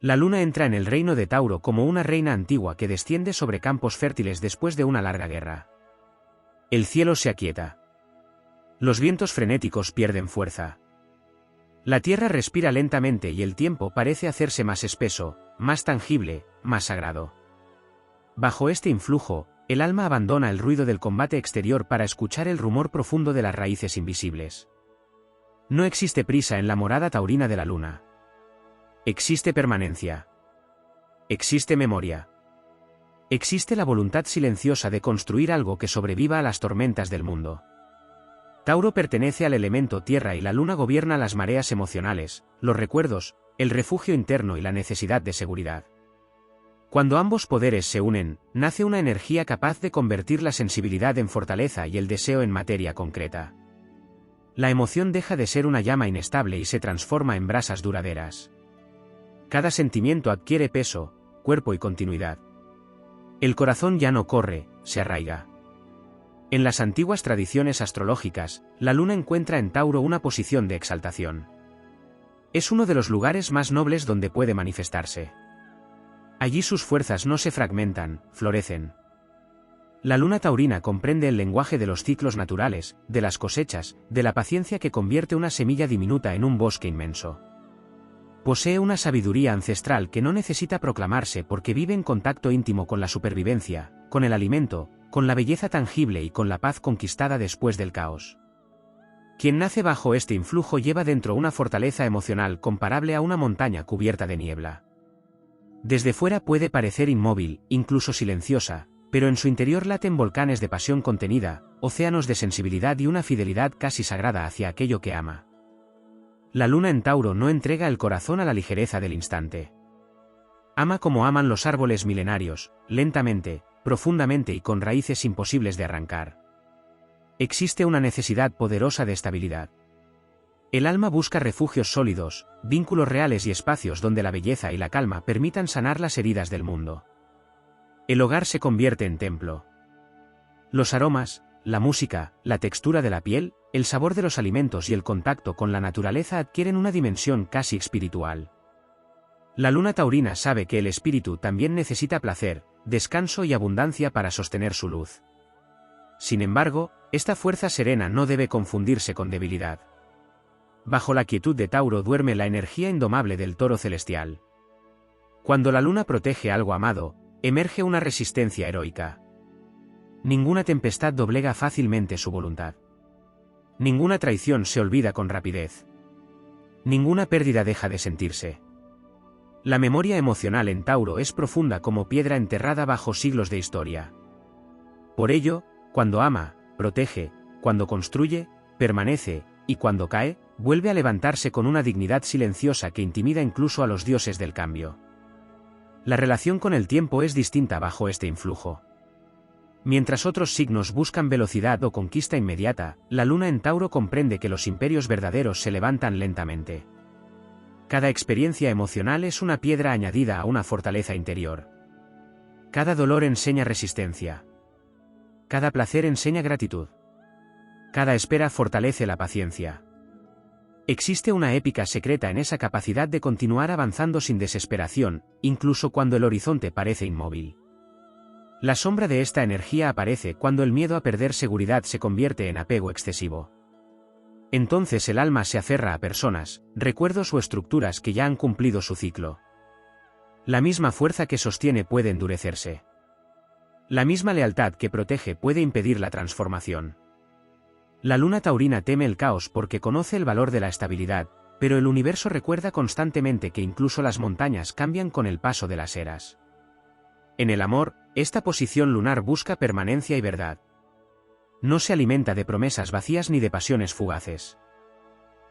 La luna entra en el reino de Tauro como una reina antigua que desciende sobre campos fértiles después de una larga guerra. El cielo se aquieta. Los vientos frenéticos pierden fuerza. La tierra respira lentamente y el tiempo parece hacerse más espeso, más tangible, más sagrado. Bajo este influjo, el alma abandona el ruido del combate exterior para escuchar el rumor profundo de las raíces invisibles. No existe prisa en la morada taurina de la luna. Existe permanencia. Existe memoria. Existe la voluntad silenciosa de construir algo que sobreviva a las tormentas del mundo. Tauro pertenece al elemento tierra y la luna gobierna las mareas emocionales, los recuerdos, el refugio interno y la necesidad de seguridad. Cuando ambos poderes se unen, nace una energía capaz de convertir la sensibilidad en fortaleza y el deseo en materia concreta. La emoción deja de ser una llama inestable y se transforma en brasas duraderas. Cada sentimiento adquiere peso, cuerpo y continuidad. El corazón ya no corre, se arraiga. En las antiguas tradiciones astrológicas, la luna encuentra en Tauro una posición de exaltación. Es uno de los lugares más nobles donde puede manifestarse. Allí sus fuerzas no se fragmentan, florecen. La luna taurina comprende el lenguaje de los ciclos naturales, de las cosechas, de la paciencia que convierte una semilla diminuta en un bosque inmenso. Posee una sabiduría ancestral que no necesita proclamarse porque vive en contacto íntimo con la supervivencia, con el alimento, con la belleza tangible y con la paz conquistada después del caos. Quien nace bajo este influjo lleva dentro una fortaleza emocional comparable a una montaña cubierta de niebla. Desde fuera puede parecer inmóvil, incluso silenciosa, pero en su interior laten volcanes de pasión contenida, océanos de sensibilidad y una fidelidad casi sagrada hacia aquello que ama. La luna en Tauro no entrega el corazón a la ligereza del instante. Ama como aman los árboles milenarios, lentamente, profundamente y con raíces imposibles de arrancar. Existe una necesidad poderosa de estabilidad. El alma busca refugios sólidos, vínculos reales y espacios donde la belleza y la calma permitan sanar las heridas del mundo. El hogar se convierte en templo. Los aromas, la música, la textura de la piel, el sabor de los alimentos y el contacto con la naturaleza adquieren una dimensión casi espiritual. La luna taurina sabe que el espíritu también necesita placer, descanso y abundancia para sostener su luz. Sin embargo, esta fuerza serena no debe confundirse con debilidad. Bajo la quietud de Tauro duerme la energía indomable del toro celestial. Cuando la luna protege algo amado, emerge una resistencia heroica. Ninguna tempestad doblega fácilmente su voluntad. Ninguna traición se olvida con rapidez. Ninguna pérdida deja de sentirse. La memoria emocional en Tauro es profunda como piedra enterrada bajo siglos de historia. Por ello, cuando ama, protege, cuando construye, permanece, y cuando cae, vuelve a levantarse con una dignidad silenciosa que intimida incluso a los dioses del cambio. La relación con el tiempo es distinta bajo este influjo. Mientras otros signos buscan velocidad o conquista inmediata, la luna en Tauro comprende que los imperios verdaderos se levantan lentamente. Cada experiencia emocional es una piedra añadida a una fortaleza interior. Cada dolor enseña resistencia. Cada placer enseña gratitud. Cada espera fortalece la paciencia. Existe una épica secreta en esa capacidad de continuar avanzando sin desesperación, incluso cuando el horizonte parece inmóvil. La sombra de esta energía aparece cuando el miedo a perder seguridad se convierte en apego excesivo. Entonces el alma se aferra a personas, recuerdos o estructuras que ya han cumplido su ciclo. La misma fuerza que sostiene puede endurecerse. La misma lealtad que protege puede impedir la transformación. La luna taurina teme el caos porque conoce el valor de la estabilidad, pero el universo recuerda constantemente que incluso las montañas cambian con el paso de las eras. En el amor, esta posición lunar busca permanencia y verdad. No se alimenta de promesas vacías ni de pasiones fugaces.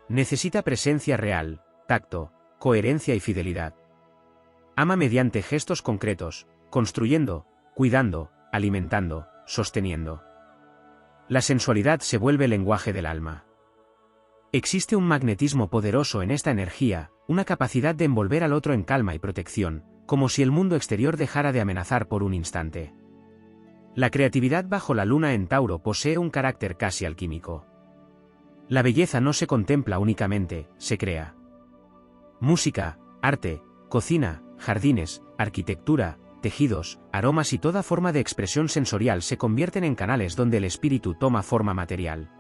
Necesita presencia real, tacto, coherencia y fidelidad. Ama mediante gestos concretos, construyendo, cuidando, alimentando, sosteniendo. La sensualidad se vuelve lenguaje del alma. Existe un magnetismo poderoso en esta energía, una capacidad de envolver al otro en calma y protección, como si el mundo exterior dejara de amenazar por un instante. La creatividad bajo la luna en Tauro posee un carácter casi alquímico. La belleza no se contempla únicamente, se crea. Música, arte, Cocina, jardines, arquitectura, tejidos, aromas y toda forma de expresión sensorial se convierten en canales donde el espíritu toma forma material.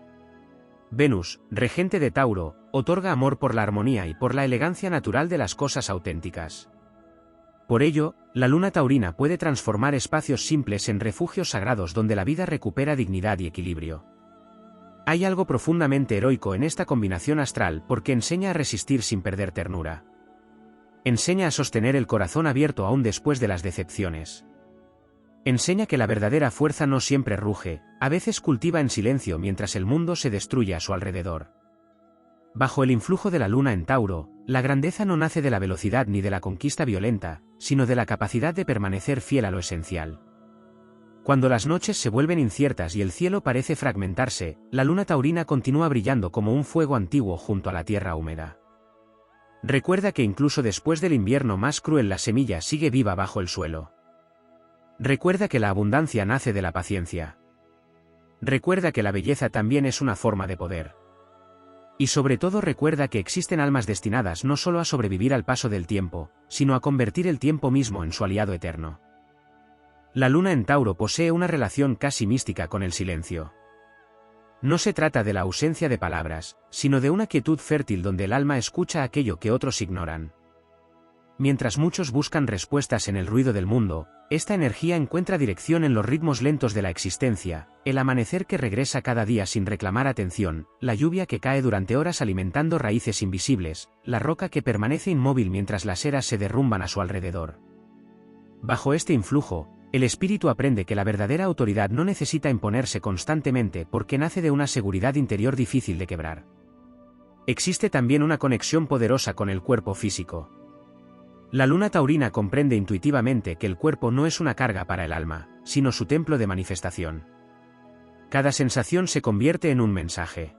Venus, regente de Tauro, otorga amor por la armonía y por la elegancia natural de las cosas auténticas. Por ello, la luna taurina puede transformar espacios simples en refugios sagrados donde la vida recupera dignidad y equilibrio. Hay algo profundamente heroico en esta combinación astral porque enseña a resistir sin perder ternura. Enseña a sostener el corazón abierto aún después de las decepciones. Enseña que la verdadera fuerza no siempre ruge, a veces cultiva en silencio mientras el mundo se destruye a su alrededor. Bajo el influjo de la luna en Tauro, la grandeza no nace de la velocidad ni de la conquista violenta, sino de la capacidad de permanecer fiel a lo esencial. Cuando las noches se vuelven inciertas y el cielo parece fragmentarse, la luna taurina continúa brillando como un fuego antiguo junto a la tierra húmeda. Recuerda que incluso después del invierno más cruel la semilla sigue viva bajo el suelo. Recuerda que la abundancia nace de la paciencia. Recuerda que la belleza también es una forma de poder. Y sobre todo recuerda que existen almas destinadas no solo a sobrevivir al paso del tiempo, sino a convertir el tiempo mismo en su aliado eterno. La luna en Tauro posee una relación casi mística con el silencio. No se trata de la ausencia de palabras, sino de una quietud fértil donde el alma escucha aquello que otros ignoran. Mientras muchos buscan respuestas en el ruido del mundo, esta energía encuentra dirección en los ritmos lentos de la existencia, el amanecer que regresa cada día sin reclamar atención, la lluvia que cae durante horas alimentando raíces invisibles, la roca que permanece inmóvil mientras las eras se derrumban a su alrededor. Bajo este influjo, el espíritu aprende que la verdadera autoridad no necesita imponerse constantemente porque nace de una seguridad interior difícil de quebrar. Existe también una conexión poderosa con el cuerpo físico. La luna taurina comprende intuitivamente que el cuerpo no es una carga para el alma, sino su templo de manifestación. Cada sensación se convierte en un mensaje.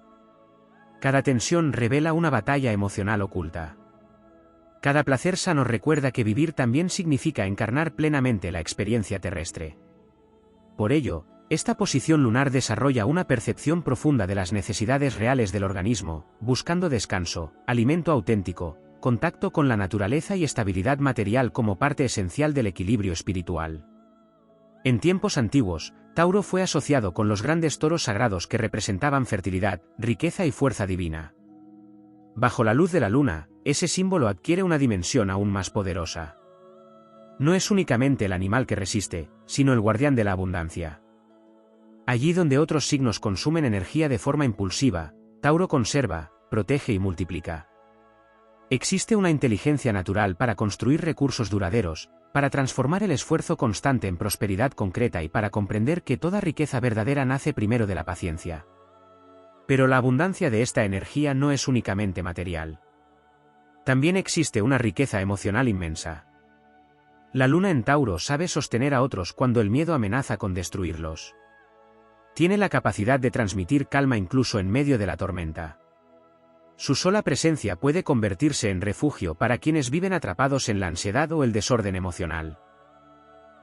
Cada tensión revela una batalla emocional oculta. Cada placer sano recuerda que vivir también significa encarnar plenamente la experiencia terrestre. Por ello, esta posición lunar desarrolla una percepción profunda de las necesidades reales del organismo, buscando descanso, alimento auténtico, contacto con la naturaleza y estabilidad material como parte esencial del equilibrio espiritual. En tiempos antiguos, Tauro fue asociado con los grandes toros sagrados que representaban fertilidad, riqueza y fuerza divina. Bajo la luz de la luna, ese símbolo adquiere una dimensión aún más poderosa. No es únicamente el animal que resiste, sino el guardián de la abundancia. Allí donde otros signos consumen energía de forma impulsiva, Tauro conserva, protege y multiplica. Existe una inteligencia natural para construir recursos duraderos, para transformar el esfuerzo constante en prosperidad concreta y para comprender que toda riqueza verdadera nace primero de la paciencia. Pero la abundancia de esta energía no es únicamente material. También existe una riqueza emocional inmensa. La luna en Tauro sabe sostener a otros cuando el miedo amenaza con destruirlos. Tiene la capacidad de transmitir calma incluso en medio de la tormenta. Su sola presencia puede convertirse en refugio para quienes viven atrapados en la ansiedad o el desorden emocional.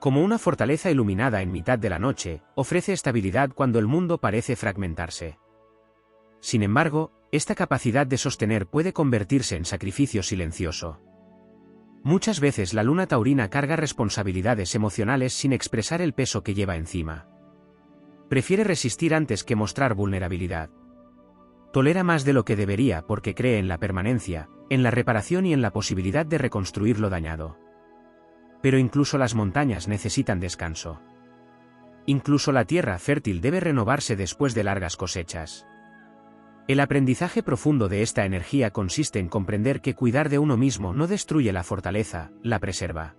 Como una fortaleza iluminada en mitad de la noche, ofrece estabilidad cuando el mundo parece fragmentarse. Sin embargo, esta capacidad de sostener puede convertirse en sacrificio silencioso. Muchas veces la luna taurina carga responsabilidades emocionales sin expresar el peso que lleva encima. Prefiere resistir antes que mostrar vulnerabilidad. Tolera más de lo que debería porque cree en la permanencia, en la reparación y en la posibilidad de reconstruir lo dañado. Pero incluso las montañas necesitan descanso. Incluso la tierra fértil debe renovarse después de largas cosechas. El aprendizaje profundo de esta energía consiste en comprender que cuidar de uno mismo no destruye la fortaleza, la preserva.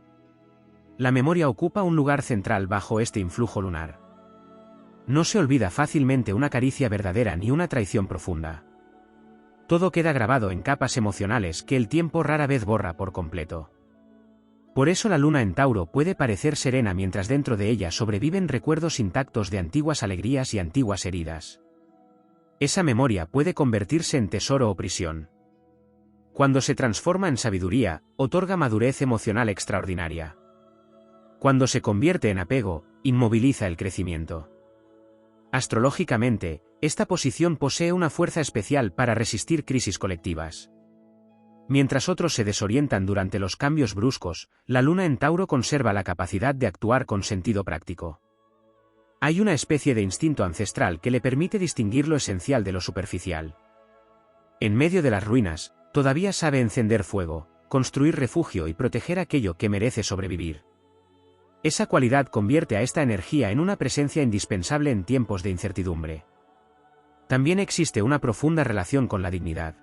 La memoria ocupa un lugar central bajo este influjo lunar. No se olvida fácilmente una caricia verdadera ni una traición profunda. Todo queda grabado en capas emocionales que el tiempo rara vez borra por completo. Por eso la luna en Tauro puede parecer serena mientras dentro de ella sobreviven recuerdos intactos de antiguas alegrías y antiguas heridas. Esa memoria puede convertirse en tesoro o prisión. Cuando se transforma en sabiduría, otorga madurez emocional extraordinaria. Cuando se convierte en apego, inmoviliza el crecimiento. Astrológicamente, esta posición posee una fuerza especial para resistir crisis colectivas. Mientras otros se desorientan durante los cambios bruscos, la luna en Tauro conserva la capacidad de actuar con sentido práctico. Hay una especie de instinto ancestral que le permite distinguir lo esencial de lo superficial. En medio de las ruinas, todavía sabe encender fuego, construir refugio y proteger aquello que merece sobrevivir. Esa cualidad convierte a esta energía en una presencia indispensable en tiempos de incertidumbre. También existe una profunda relación con la dignidad.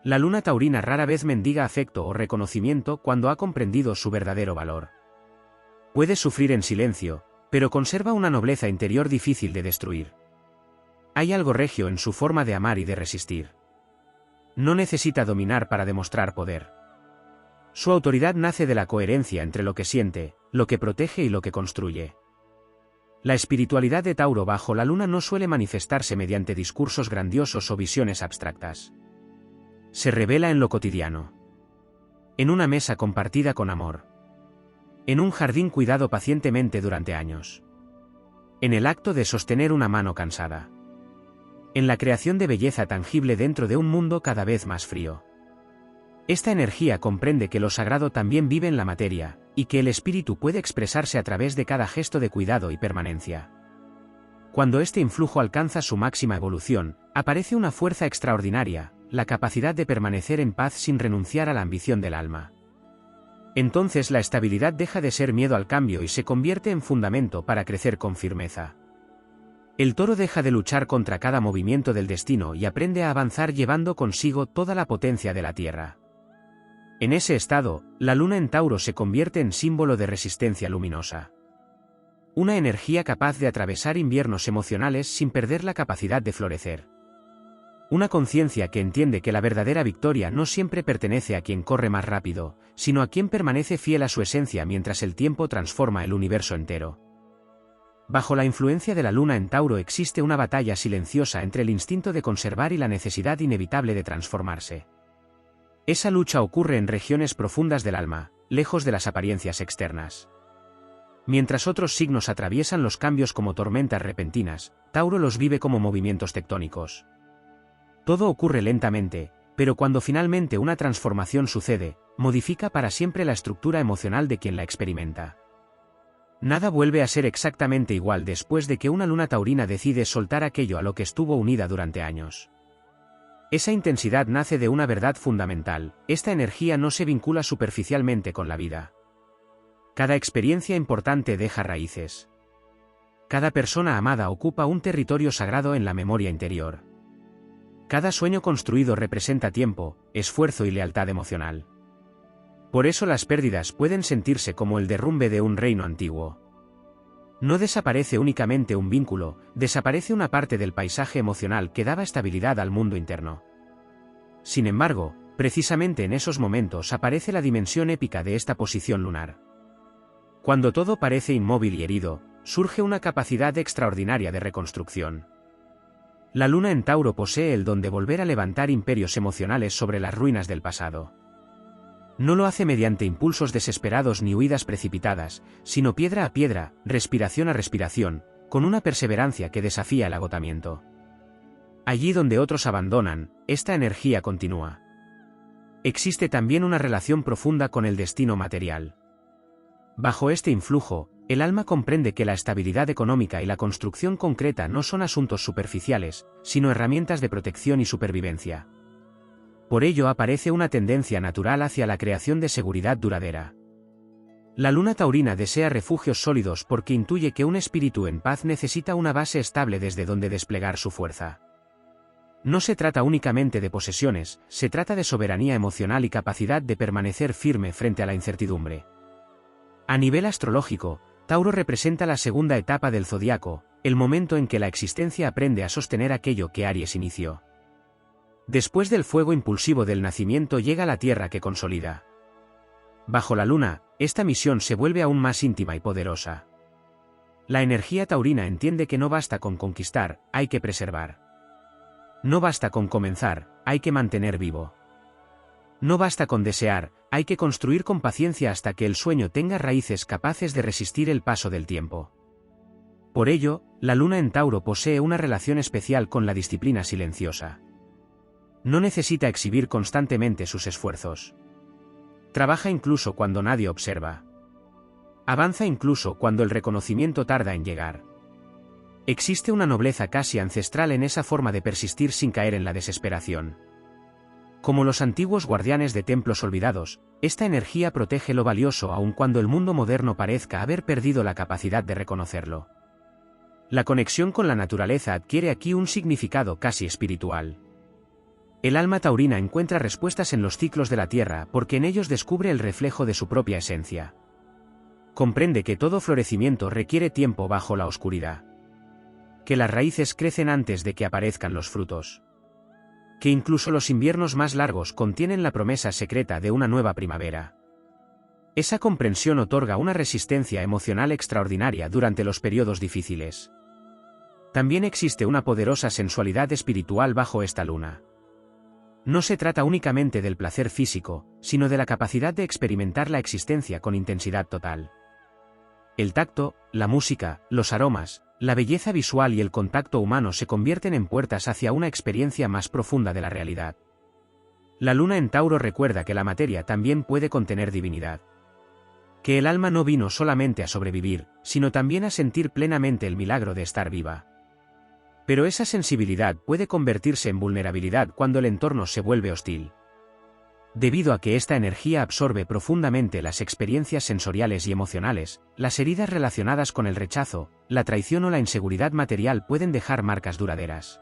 La luna taurina rara vez mendiga afecto o reconocimiento cuando ha comprendido su verdadero valor. Puede sufrir en silencio, pero conserva una nobleza interior difícil de destruir. Hay algo regio en su forma de amar y de resistir. No necesita dominar para demostrar poder. Su autoridad nace de la coherencia entre lo que siente, lo que protege y lo que construye. La espiritualidad de Tauro bajo la luna no suele manifestarse mediante discursos grandiosos o visiones abstractas. Se revela en lo cotidiano. En una mesa compartida con amor. En un jardín cuidado pacientemente durante años. En el acto de sostener una mano cansada. En la creación de belleza tangible dentro de un mundo cada vez más frío. Esta energía comprende que lo sagrado también vive en la materia, y que el espíritu puede expresarse a través de cada gesto de cuidado y permanencia. Cuando este influjo alcanza su máxima evolución, aparece una fuerza extraordinaria, la capacidad de permanecer en paz sin renunciar a la ambición del alma. Entonces la estabilidad deja de ser miedo al cambio y se convierte en fundamento para crecer con firmeza. El toro deja de luchar contra cada movimiento del destino y aprende a avanzar llevando consigo toda la potencia de la tierra. En ese estado, la luna en Tauro se convierte en símbolo de resistencia luminosa. Una energía capaz de atravesar inviernos emocionales sin perder la capacidad de florecer. Una conciencia que entiende que la verdadera victoria no siempre pertenece a quien corre más rápido, sino a quien permanece fiel a su esencia mientras el tiempo transforma el universo entero. Bajo la influencia de la luna en Tauro existe una batalla silenciosa entre el instinto de conservar y la necesidad inevitable de transformarse. Esa lucha ocurre en regiones profundas del alma, lejos de las apariencias externas. Mientras otros signos atraviesan los cambios como tormentas repentinas, Tauro los vive como movimientos tectónicos. Todo ocurre lentamente, pero cuando finalmente una transformación sucede, modifica para siempre la estructura emocional de quien la experimenta. Nada vuelve a ser exactamente igual después de que una luna taurina decide soltar aquello a lo que estuvo unida durante años. Esa intensidad nace de una verdad fundamental: esta energía no se vincula superficialmente con la vida. Cada experiencia importante deja raíces. Cada persona amada ocupa un territorio sagrado en la memoria interior. Cada sueño construido representa tiempo, esfuerzo y lealtad emocional. Por eso las pérdidas pueden sentirse como el derrumbe de un reino antiguo. No desaparece únicamente un vínculo, desaparece una parte del paisaje emocional que daba estabilidad al mundo interno. Sin embargo, precisamente en esos momentos aparece la dimensión épica de esta posición lunar. Cuando todo parece inmóvil y herido, surge una capacidad extraordinaria de reconstrucción. La luna en Tauro posee el don de volver a levantar imperios emocionales sobre las ruinas del pasado. No lo hace mediante impulsos desesperados ni huidas precipitadas, sino piedra a piedra, respiración a respiración, con una perseverancia que desafía el agotamiento. Allí donde otros abandonan, esta energía continúa. Existe también una relación profunda con el destino material. Bajo este influjo, el alma comprende que la estabilidad económica y la construcción concreta no son asuntos superficiales, sino herramientas de protección y supervivencia. Por ello aparece una tendencia natural hacia la creación de seguridad duradera. La luna taurina desea refugios sólidos porque intuye que un espíritu en paz necesita una base estable desde donde desplegar su fuerza. No se trata únicamente de posesiones, se trata de soberanía emocional y capacidad de permanecer firme frente a la incertidumbre. A nivel astrológico, Tauro representa la segunda etapa del zodiaco, el momento en que la existencia aprende a sostener aquello que Aries inició. Después del fuego impulsivo del nacimiento llega la tierra que consolida. Bajo la luna, esta misión se vuelve aún más íntima y poderosa. La energía taurina entiende que no basta con conquistar, hay que preservar. No basta con comenzar, hay que mantener vivo. No basta con desear, hay que construir con paciencia hasta que el sueño tenga raíces capaces de resistir el paso del tiempo. Por ello, la luna en Tauro posee una relación especial con la disciplina silenciosa. No necesita exhibir constantemente sus esfuerzos. Trabaja incluso cuando nadie observa. Avanza incluso cuando el reconocimiento tarda en llegar. Existe una nobleza casi ancestral en esa forma de persistir sin caer en la desesperación. Como los antiguos guardianes de templos olvidados, esta energía protege lo valioso aun cuando el mundo moderno parezca haber perdido la capacidad de reconocerlo. La conexión con la naturaleza adquiere aquí un significado casi espiritual. El alma taurina encuentra respuestas en los ciclos de la tierra porque en ellos descubre el reflejo de su propia esencia. Comprende que todo florecimiento requiere tiempo bajo la oscuridad. Que las raíces crecen antes de que aparezcan los frutos. Que incluso los inviernos más largos contienen la promesa secreta de una nueva primavera. Esa comprensión otorga una resistencia emocional extraordinaria durante los periodos difíciles. También existe una poderosa sensualidad espiritual bajo esta luna. No se trata únicamente del placer físico, sino de la capacidad de experimentar la existencia con intensidad total. El tacto, la música, los aromas, la belleza visual y el contacto humano se convierten en puertas hacia una experiencia más profunda de la realidad. La luna en Tauro recuerda que la materia también puede contener divinidad. Que el alma no vino solamente a sobrevivir, sino también a sentir plenamente el milagro de estar viva. Pero esa sensibilidad puede convertirse en vulnerabilidad cuando el entorno se vuelve hostil. Debido a que esta energía absorbe profundamente las experiencias sensoriales y emocionales, las heridas relacionadas con el rechazo, la traición o la inseguridad material pueden dejar marcas duraderas.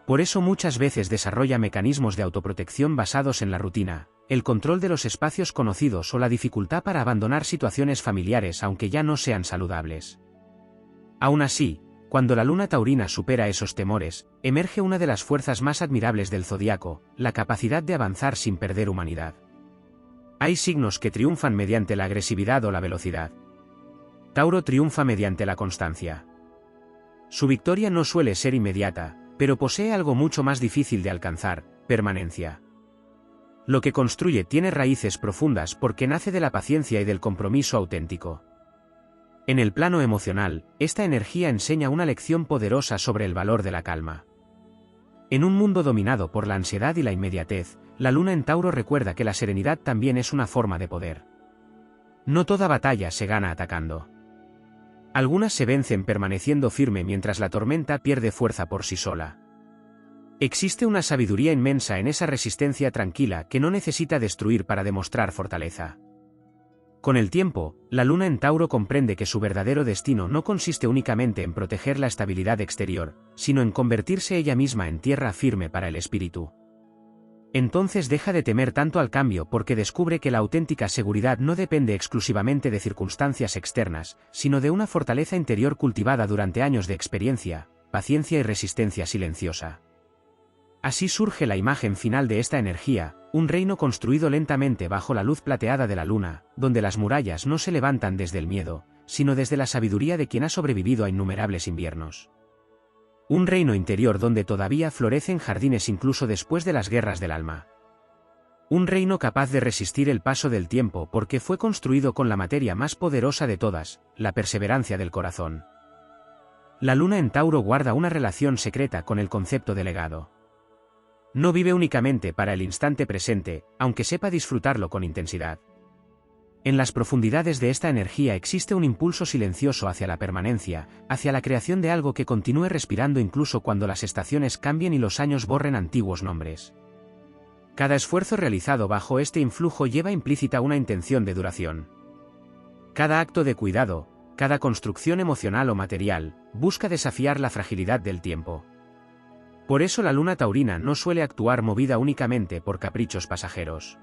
Por eso muchas veces desarrolla mecanismos de autoprotección basados en la rutina, el control de los espacios conocidos o la dificultad para abandonar situaciones familiares aunque ya no sean saludables. Aún así, cuando la luna taurina supera esos temores, emerge una de las fuerzas más admirables del zodiaco, la capacidad de avanzar sin perder humanidad. Hay signos que triunfan mediante la agresividad o la velocidad. Tauro triunfa mediante la constancia. Su victoria no suele ser inmediata, pero posee algo mucho más difícil de alcanzar: permanencia. Lo que construye tiene raíces profundas porque nace de la paciencia y del compromiso auténtico. En el plano emocional, esta energía enseña una lección poderosa sobre el valor de la calma. En un mundo dominado por la ansiedad y la inmediatez, la luna en Tauro recuerda que la serenidad también es una forma de poder. No toda batalla se gana atacando. Algunas se vencen permaneciendo firme mientras la tormenta pierde fuerza por sí sola. Existe una sabiduría inmensa en esa resistencia tranquila que no necesita destruir para demostrar fortaleza. Con el tiempo, la luna en Tauro comprende que su verdadero destino no consiste únicamente en proteger la estabilidad exterior, sino en convertirse ella misma en tierra firme para el espíritu. Entonces deja de temer tanto al cambio porque descubre que la auténtica seguridad no depende exclusivamente de circunstancias externas, sino de una fortaleza interior cultivada durante años de experiencia, paciencia y resistencia silenciosa. Así surge la imagen final de esta energía, un reino construido lentamente bajo la luz plateada de la luna, donde las murallas no se levantan desde el miedo, sino desde la sabiduría de quien ha sobrevivido a innumerables inviernos. Un reino interior donde todavía florecen jardines incluso después de las guerras del alma. Un reino capaz de resistir el paso del tiempo porque fue construido con la materia más poderosa de todas, la perseverancia del corazón. La luna en Tauro guarda una relación secreta con el concepto de legado. No vive únicamente para el instante presente, aunque sepa disfrutarlo con intensidad. En las profundidades de esta energía existe un impulso silencioso hacia la permanencia, hacia la creación de algo que continúe respirando incluso cuando las estaciones cambien y los años borren antiguos nombres. Cada esfuerzo realizado bajo este influjo lleva implícita una intención de duración. Cada acto de cuidado, cada construcción emocional o material, busca desafiar la fragilidad del tiempo. Por eso la luna taurina no suele actuar movida únicamente por caprichos pasajeros.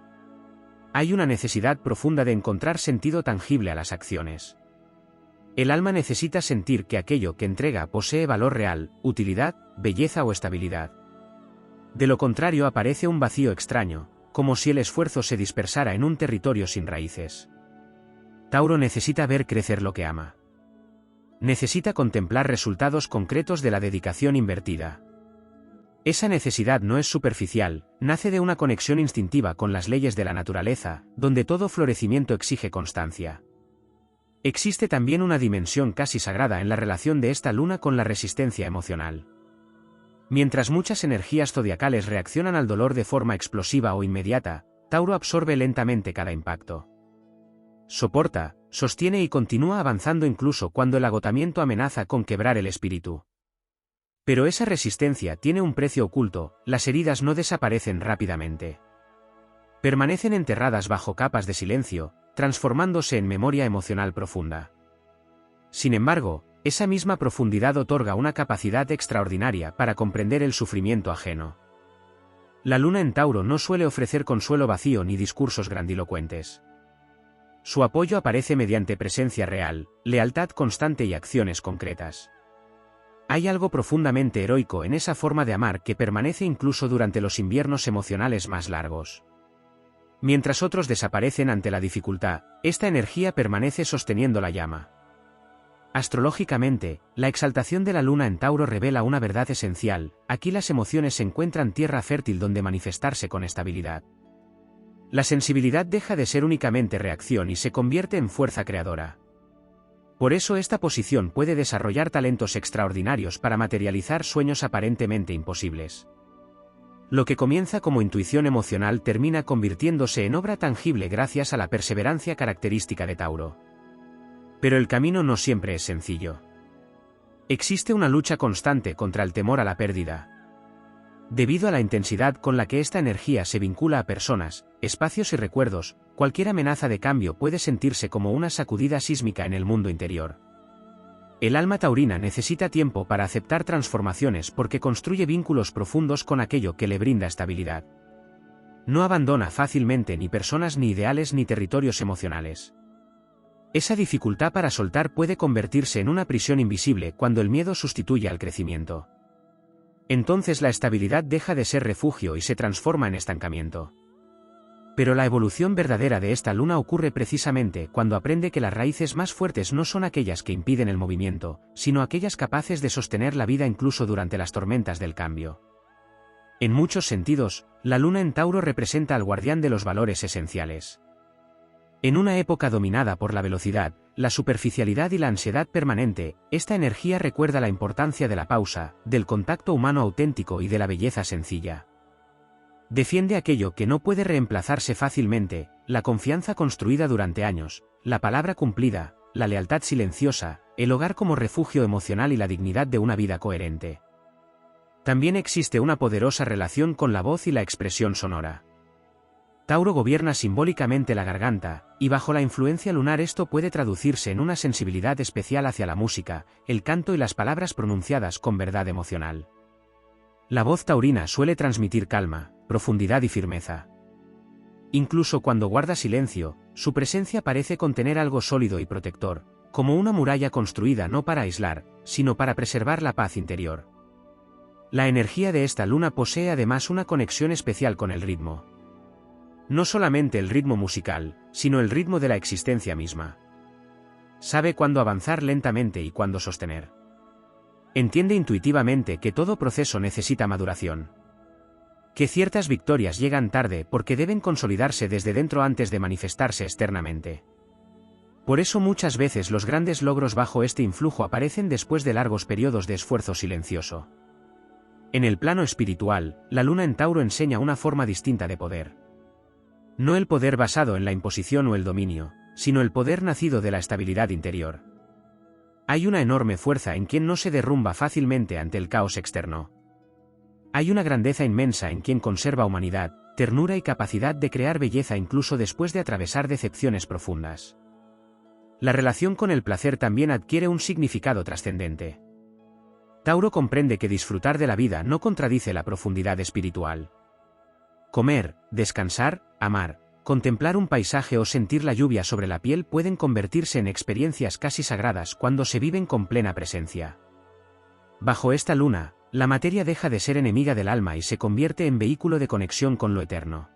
Hay una necesidad profunda de encontrar sentido tangible a las acciones. El alma necesita sentir que aquello que entrega posee valor real, utilidad, belleza o estabilidad. De lo contrario aparece un vacío extraño, como si el esfuerzo se dispersara en un territorio sin raíces. Tauro necesita ver crecer lo que ama. Necesita contemplar resultados concretos de la dedicación invertida. Esa necesidad no es superficial, nace de una conexión instintiva con las leyes de la naturaleza, donde todo florecimiento exige constancia. Existe también una dimensión casi sagrada en la relación de esta luna con la resistencia emocional. Mientras muchas energías zodiacales reaccionan al dolor de forma explosiva o inmediata, Tauro absorbe lentamente cada impacto. Soporta, sostiene y continúa avanzando incluso cuando el agotamiento amenaza con quebrar el espíritu. Pero esa resistencia tiene un precio oculto, las heridas no desaparecen rápidamente. Permanecen enterradas bajo capas de silencio, transformándose en memoria emocional profunda. Sin embargo, esa misma profundidad otorga una capacidad extraordinaria para comprender el sufrimiento ajeno. La luna en Tauro no suele ofrecer consuelo vacío ni discursos grandilocuentes. Su apoyo aparece mediante presencia real, lealtad constante y acciones concretas. Hay algo profundamente heroico en esa forma de amar que permanece incluso durante los inviernos emocionales más largos. Mientras otros desaparecen ante la dificultad, esta energía permanece sosteniendo la llama. Astrológicamente, la exaltación de la luna en Tauro revela una verdad esencial: aquí las emociones encuentran tierra fértil donde manifestarse con estabilidad. La sensibilidad deja de ser únicamente reacción y se convierte en fuerza creadora. Por eso esta posición puede desarrollar talentos extraordinarios para materializar sueños aparentemente imposibles. Lo que comienza como intuición emocional termina convirtiéndose en obra tangible gracias a la perseverancia característica de Tauro. Pero el camino no siempre es sencillo. Existe una lucha constante contra el temor a la pérdida. Debido a la intensidad con la que esta energía se vincula a personas, espacios y recuerdos, cualquier amenaza de cambio puede sentirse como una sacudida sísmica en el mundo interior. El alma taurina necesita tiempo para aceptar transformaciones porque construye vínculos profundos con aquello que le brinda estabilidad. No abandona fácilmente ni personas ni ideales ni territorios emocionales. Esa dificultad para soltar puede convertirse en una prisión invisible cuando el miedo sustituye al crecimiento. Entonces la estabilidad deja de ser refugio y se transforma en estancamiento. Pero la evolución verdadera de esta luna ocurre precisamente cuando aprende que las raíces más fuertes no son aquellas que impiden el movimiento, sino aquellas capaces de sostener la vida incluso durante las tormentas del cambio. En muchos sentidos, la luna en Tauro representa al guardián de los valores esenciales. En una época dominada por la velocidad, la superficialidad y la ansiedad permanente, esta energía recuerda la importancia de la pausa, del contacto humano auténtico y de la belleza sencilla. Defiende aquello que no puede reemplazarse fácilmente: la confianza construida durante años, la palabra cumplida, la lealtad silenciosa, el hogar como refugio emocional y la dignidad de una vida coherente. También existe una poderosa relación con la voz y la expresión sonora. Tauro gobierna simbólicamente la garganta, y bajo la influencia lunar esto puede traducirse en una sensibilidad especial hacia la música, el canto y las palabras pronunciadas con verdad emocional. La voz taurina suele transmitir calma, profundidad y firmeza. Incluso cuando guarda silencio, su presencia parece contener algo sólido y protector, como una muralla construida no para aislar, sino para preservar la paz interior. La energía de esta luna posee además una conexión especial con el ritmo. No solamente el ritmo musical, sino el ritmo de la existencia misma. Sabe cuándo avanzar lentamente y cuándo sostener. Entiende intuitivamente que todo proceso necesita maduración. Que ciertas victorias llegan tarde porque deben consolidarse desde dentro antes de manifestarse externamente. Por eso muchas veces los grandes logros bajo este influjo aparecen después de largos periodos de esfuerzo silencioso. En el plano espiritual, la luna en Tauro enseña una forma distinta de poder. No el poder basado en la imposición o el dominio, sino el poder nacido de la estabilidad interior. Hay una enorme fuerza en quien no se derrumba fácilmente ante el caos externo. Hay una grandeza inmensa en quien conserva humanidad, ternura y capacidad de crear belleza incluso después de atravesar decepciones profundas. La relación con el placer también adquiere un significado trascendente. Tauro comprende que disfrutar de la vida no contradice la profundidad espiritual. Comer, descansar, amar, contemplar un paisaje o sentir la lluvia sobre la piel pueden convertirse en experiencias casi sagradas cuando se viven con plena presencia. Bajo esta luna, la materia deja de ser enemiga del alma y se convierte en vehículo de conexión con lo eterno.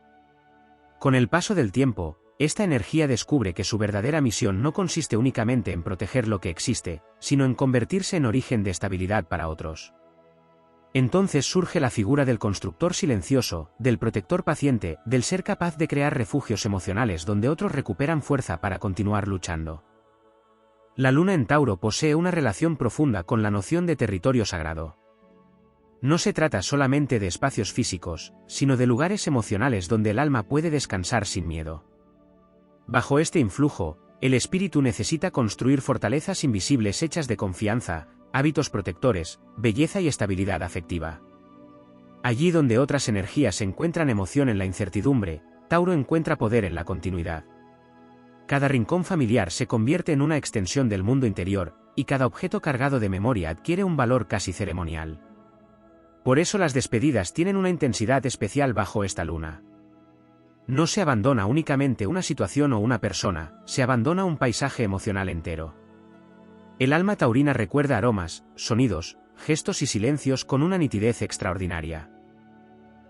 Con el paso del tiempo, esta energía descubre que su verdadera misión no consiste únicamente en proteger lo que existe, sino en convertirse en origen de estabilidad para otros. Entonces surge la figura del constructor silencioso, del protector paciente, del ser capaz de crear refugios emocionales donde otros recuperan fuerza para continuar luchando. La luna en Tauro posee una relación profunda con la noción de territorio sagrado. No se trata solamente de espacios físicos, sino de lugares emocionales donde el alma puede descansar sin miedo. Bajo este influjo, el espíritu necesita construir fortalezas invisibles hechas de confianza, hábitos protectores, belleza y estabilidad afectiva. Allí donde otras energías encuentran emoción en la incertidumbre, Tauro encuentra poder en la continuidad. Cada rincón familiar se convierte en una extensión del mundo interior, y cada objeto cargado de memoria adquiere un valor casi ceremonial. Por eso las despedidas tienen una intensidad especial bajo esta luna. No se abandona únicamente una situación o una persona, se abandona un paisaje emocional entero. El alma taurina recuerda aromas, sonidos, gestos y silencios con una nitidez extraordinaria.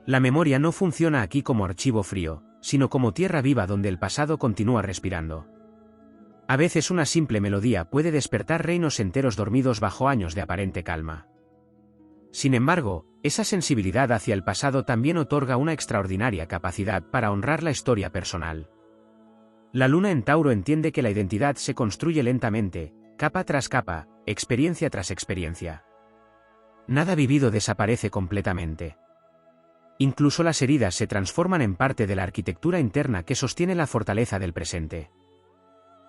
La memoria no funciona aquí como archivo frío, sino como tierra viva donde el pasado continúa respirando. A veces una simple melodía puede despertar reinos enteros dormidos bajo años de aparente calma. Sin embargo, esa sensibilidad hacia el pasado también otorga una extraordinaria capacidad para honrar la historia personal. La luna en Tauro entiende que la identidad se construye lentamente, capa tras capa, experiencia tras experiencia. Nada vivido desaparece completamente. Incluso las heridas se transforman en parte de la arquitectura interna que sostiene la fortaleza del presente.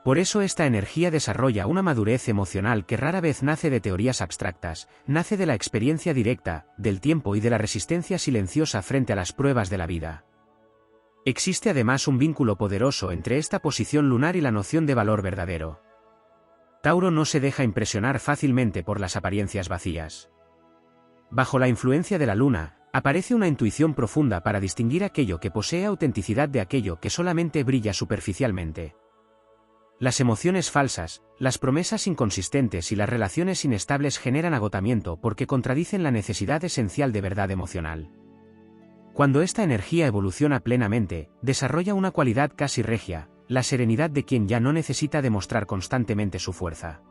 Por eso esta energía desarrolla una madurez emocional que rara vez nace de teorías abstractas, nace de la experiencia directa, del tiempo y de la resistencia silenciosa frente a las pruebas de la vida. Existe además un vínculo poderoso entre esta posición lunar y la noción de valor verdadero. Tauro no se deja impresionar fácilmente por las apariencias vacías. Bajo la influencia de la luna, aparece una intuición profunda para distinguir aquello que posee autenticidad de aquello que solamente brilla superficialmente. Las emociones falsas, las promesas inconsistentes y las relaciones inestables generan agotamiento porque contradicen la necesidad esencial de verdad emocional. Cuando esta energía evoluciona plenamente, desarrolla una cualidad casi regia, la serenidad de quien ya no necesita demostrar constantemente su fuerza.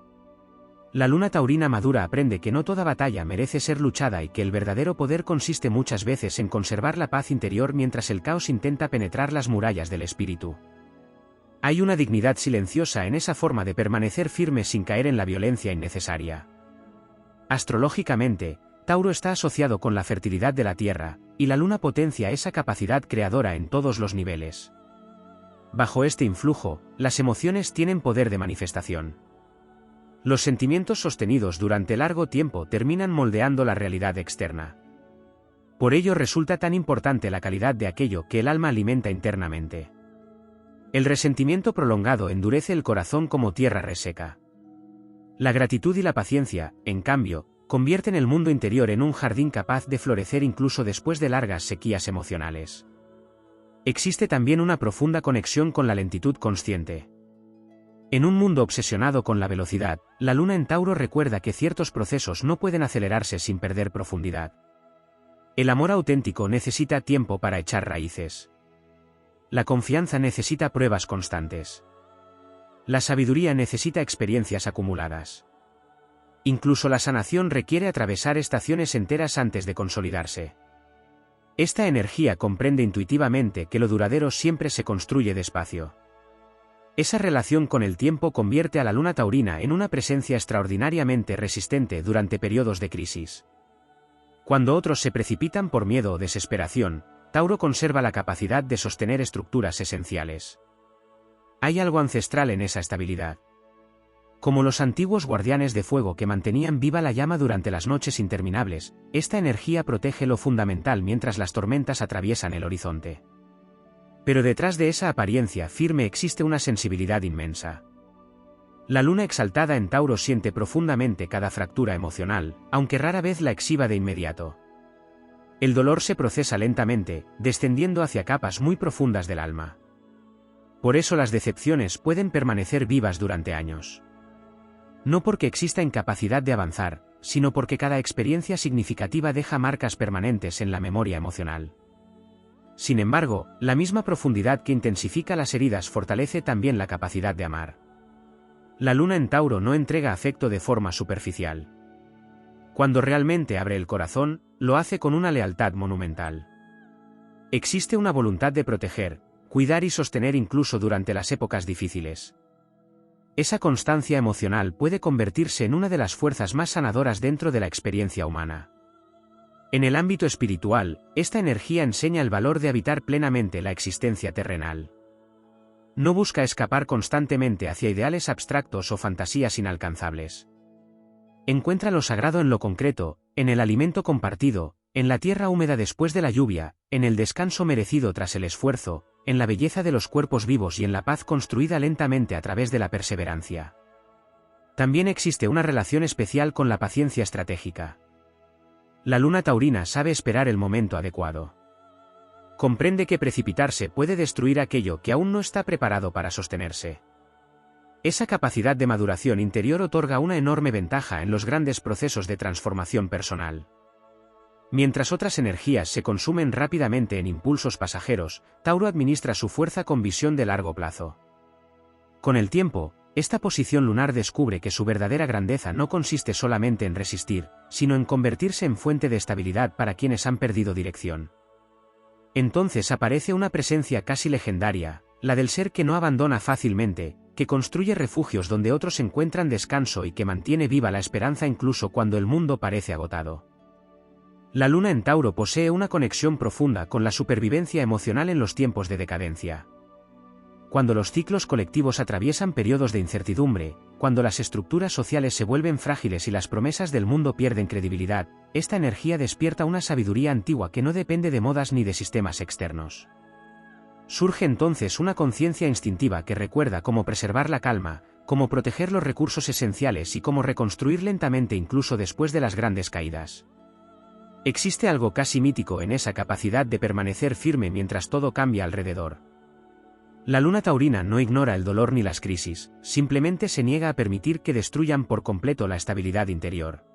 La luna taurina madura aprende que no toda batalla merece ser luchada y que el verdadero poder consiste muchas veces en conservar la paz interior mientras el caos intenta penetrar las murallas del espíritu. Hay una dignidad silenciosa en esa forma de permanecer firme sin caer en la violencia innecesaria. Astrológicamente, Tauro está asociado con la fertilidad de la tierra, y la luna potencia esa capacidad creadora en todos los niveles. Bajo este influjo, las emociones tienen poder de manifestación. Los sentimientos sostenidos durante largo tiempo terminan moldeando la realidad externa. Por ello resulta tan importante la calidad de aquello que el alma alimenta internamente. El resentimiento prolongado endurece el corazón como tierra reseca. La gratitud y la paciencia, en cambio, convierten el mundo interior en un jardín capaz de florecer incluso después de largas sequías emocionales. Existe también una profunda conexión con la lentitud consciente. En un mundo obsesionado con la velocidad, la luna en Tauro recuerda que ciertos procesos no pueden acelerarse sin perder profundidad. El amor auténtico necesita tiempo para echar raíces. La confianza necesita pruebas constantes. La sabiduría necesita experiencias acumuladas. Incluso la sanación requiere atravesar estaciones enteras antes de consolidarse. Esta energía comprende intuitivamente que lo duradero siempre se construye despacio. Esa relación con el tiempo convierte a la luna taurina en una presencia extraordinariamente resistente durante periodos de crisis. Cuando otros se precipitan por miedo o desesperación, Tauro conserva la capacidad de sostener estructuras esenciales. Hay algo ancestral en esa estabilidad. Como los antiguos guardianes de fuego que mantenían viva la llama durante las noches interminables, esta energía protege lo fundamental mientras las tormentas atraviesan el horizonte. Pero detrás de esa apariencia firme existe una sensibilidad inmensa. La luna exaltada en Tauro siente profundamente cada fractura emocional, aunque rara vez la exhiba de inmediato. El dolor se procesa lentamente, descendiendo hacia capas muy profundas del alma. Por eso las decepciones pueden permanecer vivas durante años. No porque exista incapacidad de avanzar, sino porque cada experiencia significativa deja marcas permanentes en la memoria emocional. Sin embargo, la misma profundidad que intensifica las heridas fortalece también la capacidad de amar. La luna en Tauro no entrega afecto de forma superficial. Cuando realmente abre el corazón, lo hace con una lealtad monumental. Existe una voluntad de proteger, cuidar y sostener incluso durante las épocas difíciles. Esa constancia emocional puede convertirse en una de las fuerzas más sanadoras dentro de la experiencia humana. En el ámbito espiritual, esta energía enseña el valor de habitar plenamente la existencia terrenal. No busca escapar constantemente hacia ideales abstractos o fantasías inalcanzables. Encuentra lo sagrado en lo concreto, en el alimento compartido, en la tierra húmeda después de la lluvia, en el descanso merecido tras el esfuerzo, en la belleza de los cuerpos vivos y en la paz construida lentamente a través de la perseverancia. También existe una relación especial con la paciencia estratégica. La luna taurina sabe esperar el momento adecuado. Comprende que precipitarse puede destruir aquello que aún no está preparado para sostenerse. Esa capacidad de maduración interior otorga una enorme ventaja en los grandes procesos de transformación personal. Mientras otras energías se consumen rápidamente en impulsos pasajeros, Tauro administra su fuerza con visión de largo plazo. Con el tiempo, esta posición lunar descubre que su verdadera grandeza no consiste solamente en resistir, sino en convertirse en fuente de estabilidad para quienes han perdido dirección. Entonces aparece una presencia casi legendaria, la del ser que no abandona fácilmente, que construye refugios donde otros encuentran descanso y que mantiene viva la esperanza incluso cuando el mundo parece agotado. La luna en Tauro posee una conexión profunda con la supervivencia emocional en los tiempos de decadencia. Cuando los ciclos colectivos atraviesan periodos de incertidumbre, cuando las estructuras sociales se vuelven frágiles y las promesas del mundo pierden credibilidad, esta energía despierta una sabiduría antigua que no depende de modas ni de sistemas externos. Surge entonces una conciencia instintiva que recuerda cómo preservar la calma, cómo proteger los recursos esenciales y cómo reconstruir lentamente incluso después de las grandes caídas. Existe algo casi mítico en esa capacidad de permanecer firme mientras todo cambia alrededor. La luna taurina no ignora el dolor ni las crisis, simplemente se niega a permitir que destruyan por completo la estabilidad interior.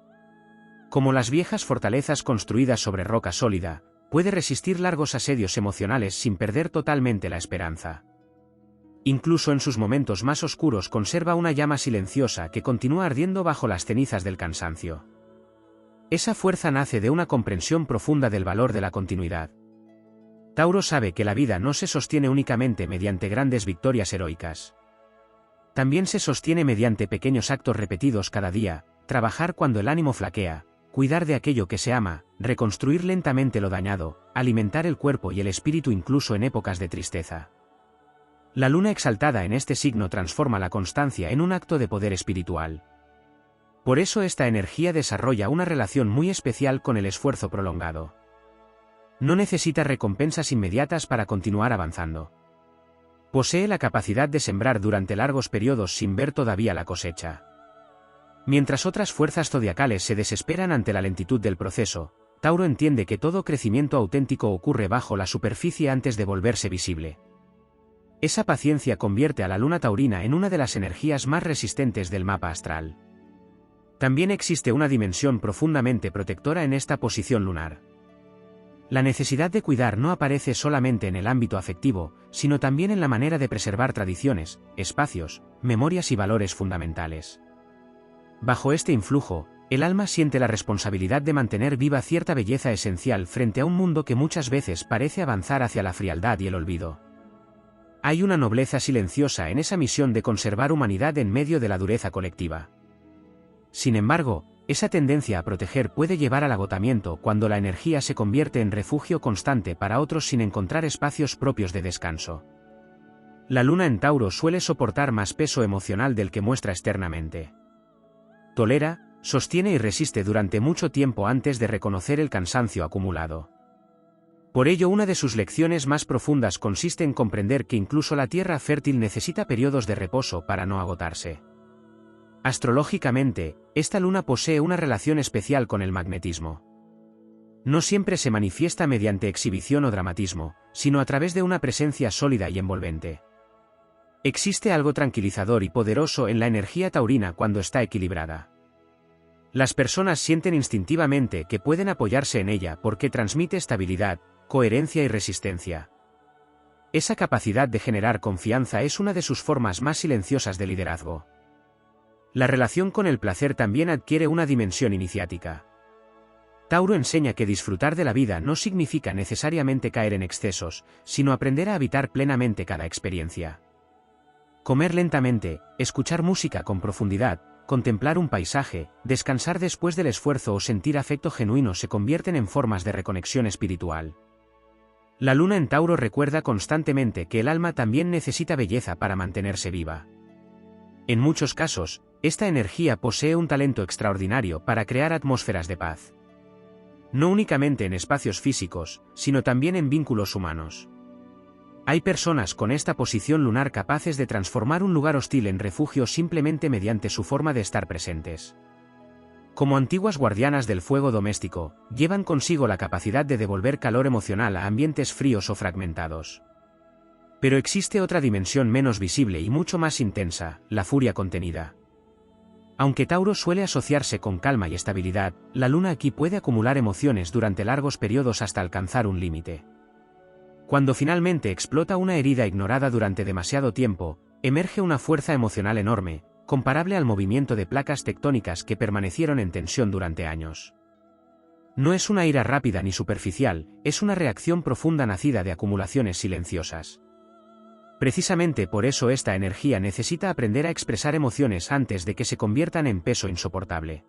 Como las viejas fortalezas construidas sobre roca sólida, puede resistir largos asedios emocionales sin perder totalmente la esperanza. Incluso en sus momentos más oscuros conserva una llama silenciosa que continúa ardiendo bajo las cenizas del cansancio. Esa fuerza nace de una comprensión profunda del valor de la continuidad. Tauro sabe que la vida no se sostiene únicamente mediante grandes victorias heroicas. También se sostiene mediante pequeños actos repetidos cada día, trabajar cuando el ánimo flaquea, cuidar de aquello que se ama, reconstruir lentamente lo dañado, alimentar el cuerpo y el espíritu incluso en épocas de tristeza. La luna exaltada en este signo transforma la constancia en un acto de poder espiritual. Por eso esta energía desarrolla una relación muy especial con el esfuerzo prolongado. No necesita recompensas inmediatas para continuar avanzando. Posee la capacidad de sembrar durante largos periodos sin ver todavía la cosecha. Mientras otras fuerzas zodiacales se desesperan ante la lentitud del proceso, Tauro entiende que todo crecimiento auténtico ocurre bajo la superficie antes de volverse visible. Esa paciencia convierte a la luna taurina en una de las energías más resistentes del mapa astral. También existe una dimensión profundamente protectora en esta posición lunar. La necesidad de cuidar no aparece solamente en el ámbito afectivo, sino también en la manera de preservar tradiciones, espacios, memorias y valores fundamentales. Bajo este influjo, el alma siente la responsabilidad de mantener viva cierta belleza esencial frente a un mundo que muchas veces parece avanzar hacia la frialdad y el olvido. Hay una nobleza silenciosa en esa misión de conservar humanidad en medio de la dureza colectiva. Sin embargo, esa tendencia a proteger puede llevar al agotamiento cuando la energía se convierte en refugio constante para otros sin encontrar espacios propios de descanso. La luna en Tauro suele soportar más peso emocional del que muestra externamente. Tolera, sostiene y resiste durante mucho tiempo antes de reconocer el cansancio acumulado. Por ello, una de sus lecciones más profundas consiste en comprender que incluso la tierra fértil necesita periodos de reposo para no agotarse. Astrológicamente, esta luna posee una relación especial con el magnetismo. No siempre se manifiesta mediante exhibición o dramatismo, sino a través de una presencia sólida y envolvente. Existe algo tranquilizador y poderoso en la energía taurina cuando está equilibrada. Las personas sienten instintivamente que pueden apoyarse en ella porque transmite estabilidad, coherencia y resistencia. Esa capacidad de generar confianza es una de sus formas más silenciosas de liderazgo. La relación con el placer también adquiere una dimensión iniciática. Tauro enseña que disfrutar de la vida no significa necesariamente caer en excesos, sino aprender a habitar plenamente cada experiencia. Comer lentamente, escuchar música con profundidad, contemplar un paisaje, descansar después del esfuerzo o sentir afecto genuino se convierten en formas de reconexión espiritual. La luna en Tauro recuerda constantemente que el alma también necesita belleza para mantenerse viva. En muchos casos, esta energía posee un talento extraordinario para crear atmósferas de paz. No únicamente en espacios físicos, sino también en vínculos humanos. Hay personas con esta posición lunar capaces de transformar un lugar hostil en refugio simplemente mediante su forma de estar presentes. Como antiguas guardianas del fuego doméstico, llevan consigo la capacidad de devolver calor emocional a ambientes fríos o fragmentados. Pero existe otra dimensión menos visible y mucho más intensa, la furia contenida. Aunque Tauro suele asociarse con calma y estabilidad, la luna aquí puede acumular emociones durante largos periodos hasta alcanzar un límite. Cuando finalmente explota una herida ignorada durante demasiado tiempo, emerge una fuerza emocional enorme, comparable al movimiento de placas tectónicas que permanecieron en tensión durante años. No es una ira rápida ni superficial, es una reacción profunda nacida de acumulaciones silenciosas. Precisamente por eso esta energía necesita aprender a expresar emociones antes de que se conviertan en peso insoportable.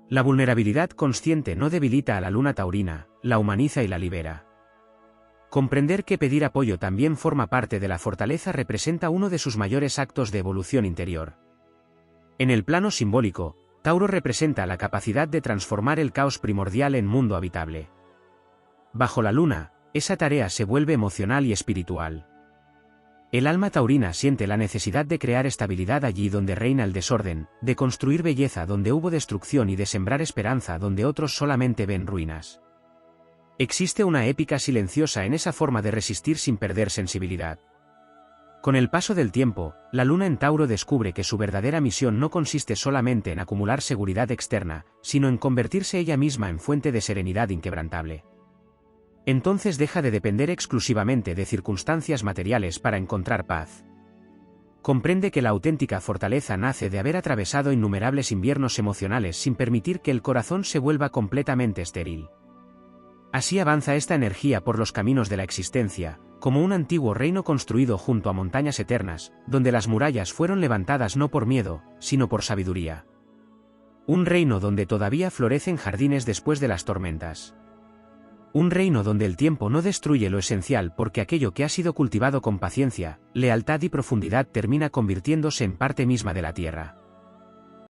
La vulnerabilidad consciente no debilita a la luna taurina, la humaniza y la libera. Comprender que pedir apoyo también forma parte de la fortaleza representa uno de sus mayores actos de evolución interior. En el plano simbólico, Tauro representa la capacidad de transformar el caos primordial en mundo habitable. Bajo la luna, esa tarea se vuelve emocional y espiritual. El alma taurina siente la necesidad de crear estabilidad allí donde reina el desorden, de construir belleza donde hubo destrucción y de sembrar esperanza donde otros solamente ven ruinas. Existe una épica silenciosa en esa forma de resistir sin perder sensibilidad. Con el paso del tiempo, la luna en Tauro descubre que su verdadera misión no consiste solamente en acumular seguridad externa, sino en convertirse ella misma en fuente de serenidad inquebrantable. Entonces deja de depender exclusivamente de circunstancias materiales para encontrar paz. Comprende que la auténtica fortaleza nace de haber atravesado innumerables inviernos emocionales sin permitir que el corazón se vuelva completamente estéril. Así avanza esta energía por los caminos de la existencia, como un antiguo reino construido junto a montañas eternas, donde las murallas fueron levantadas no por miedo, sino por sabiduría. Un reino donde todavía florecen jardines después de las tormentas. Un reino donde el tiempo no destruye lo esencial porque aquello que ha sido cultivado con paciencia, lealtad y profundidad termina convirtiéndose en parte misma de la tierra.